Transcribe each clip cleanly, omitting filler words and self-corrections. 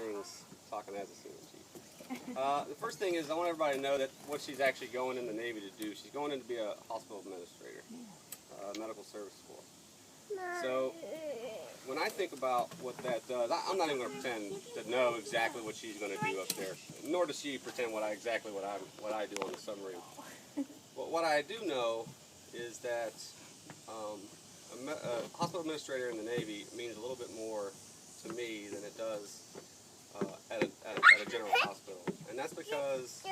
things talking as a senior chief. The first thing is I want everybody to know that what she's actually going in the Navy to do. She's going in to be a hospital administrator, medical service corps. So when I think about what that does, I'm not even going to pretend to know exactly what she's going to do up there, nor does she pretend exactly what I do on the submarine. But what I do know is that a hospital administrator in the Navy means a little bit more to me than it does at a general hospital, and that's because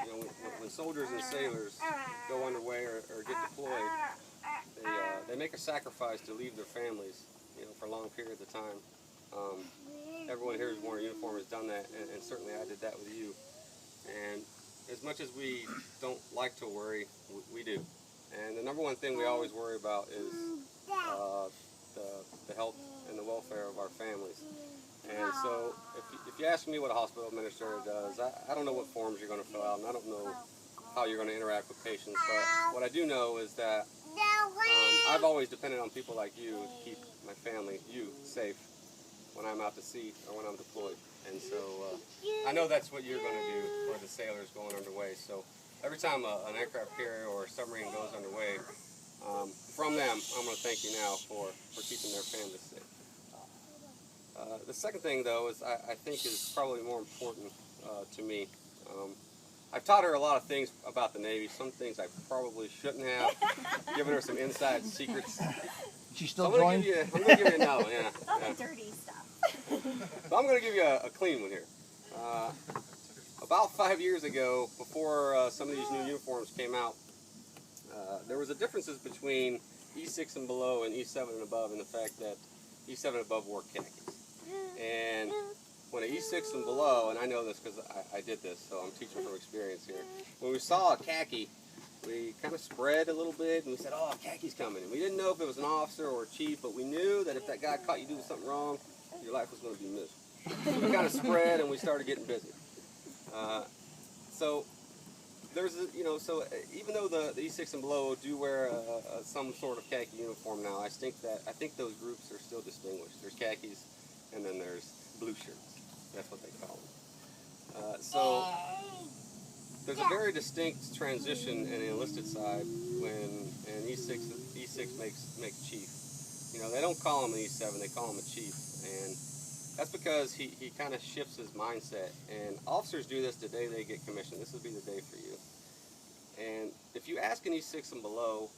you know, when soldiers and sailors go underway or get deployed, they make a sacrifice to leave their families, you know, for long periods of time. Everyone here who's worn a uniform has done that, and certainly I did that with you. And as much as we don't like to worry, we do. And the number one thing we always worry about is the health and the welfare of our families. And so if you ask me what a hospital administrator does, I don't know what forms you're going to fill out, and I don't know how you're going to interact with patients, but what I do know is that I've always depended on people like you to keep my family, safe when I'm out to sea or when I'm deployed. And so I know that's what you're going to do for the sailors going underway. So every time an aircraft carrier or a submarine goes underway, from them, I'm going to thank you now for keeping their families safe. The second thing, though, is I think is probably more important to me. I've taught her a lot of things about the Navy, some things I probably shouldn't have, given her some inside secrets. She's still joined? I'm going to give you no, yeah. All the dirty stuff. So I'm going to give you a clean one here. About 5 years ago, before some of these new uniforms came out, there was a differences between E6 and below and E7 and above in the fact that E7 and above wore khakis. And when an E6 and below, and I know this because I did this, so I'm teaching from experience here. When we saw a khaki, we kind of spread a little bit, and we said, oh, khaki's coming. And we didn't know if it was an officer or a chief, but we knew that if that guy caught you doing something wrong, your life was going to be miserable. So we kind of spread, and we started getting busy. So there's, so even though the E6 and below do wear some sort of khaki uniform now, I think those groups are still distinguished. There's khakis, and then there's blue shirts. That's what they call them. So there's a very distinct transition in the enlisted side when an E6 makes chief. You know, they don't call him an E7, they call him a chief, and that's because he kind of shifts his mindset. And officers do this the day they get commissioned. This will be the day for you. And if you ask an E6 and below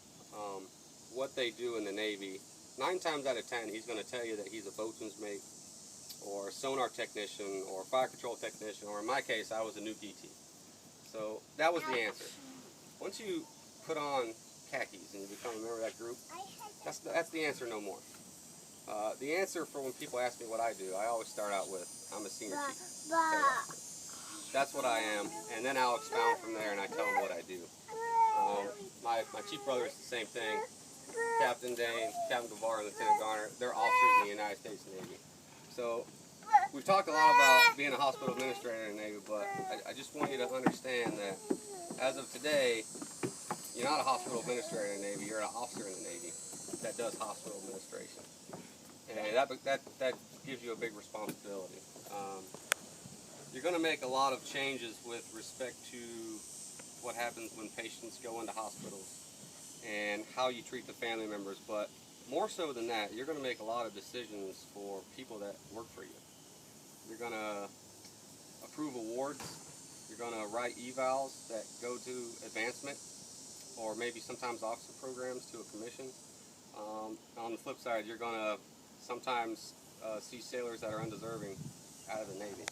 what they do in the Navy, 9 times out of 10 he's going to tell you that he's a boatswain's mate, or a sonar technician, or a fire control technician, or in my case, I was a nuke ET. So that was the answer. Once you put on khakis and you become a member of that group, that's the answer, no more. The answer for when people ask me what I do, I always start out with, I'm a senior chief. That's what I am, and then I'll expound from there and I tell them what I do. My chief brother is the same thing. Captain Dane, Captain Guevara, and Lieutenant Garner, they're officers in the United States Navy. So we've talked a lot about being a hospital administrator in the Navy, but I just want you to understand that as of today, you're not a hospital administrator in the Navy, you're an officer in the Navy that does hospital administration. And that gives you a big responsibility. You're going to make a lot of changes with respect to what happens when patients go into hospitals and how you treat the family members, but more so than that, you're going to make a lot of decisions for people that work for you. You're going to approve awards. You're going to write evals that go to advancement, or maybe sometimes officer programs to a commission. On the flip side, you're going to sometimes see sailors that are undeserving out of the Navy,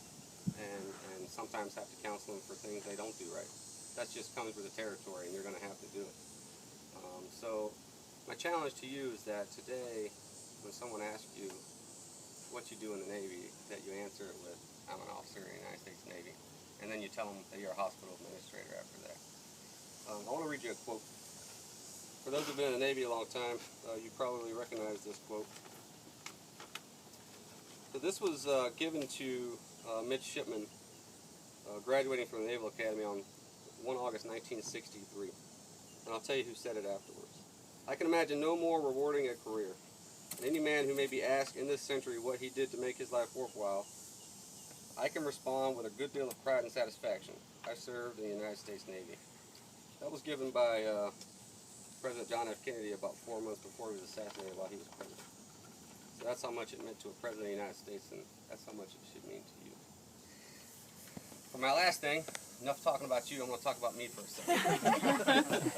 and sometimes have to counsel them for things they don't do right. That just comes with the territory, and you're going to have to do it. So my challenge to you is that today, when someone asks you what you do in the Navy, that you answer it with, I'm an officer in the United States Navy, and then you tell them that you're a hospital administrator after that. I want to read you a quote. For those who've been in the Navy a long time, you probably recognize this quote. So this was given to midshipmen graduating from the Naval Academy on 1 August 1963. And I'll tell you who said it afterwards. I can imagine no more rewarding a career And any man who may be asked in this century what he did to make his life worthwhile, I can respond with a good deal of pride and satisfaction. I served in the United States Navy. That was given by President John F. Kennedy about 4 months before he was assassinated while he was president. So that's how much it meant to a president of the United States, and that's how much it should mean to you. For my last thing, enough talking about you, I'm going to talk about me for a second.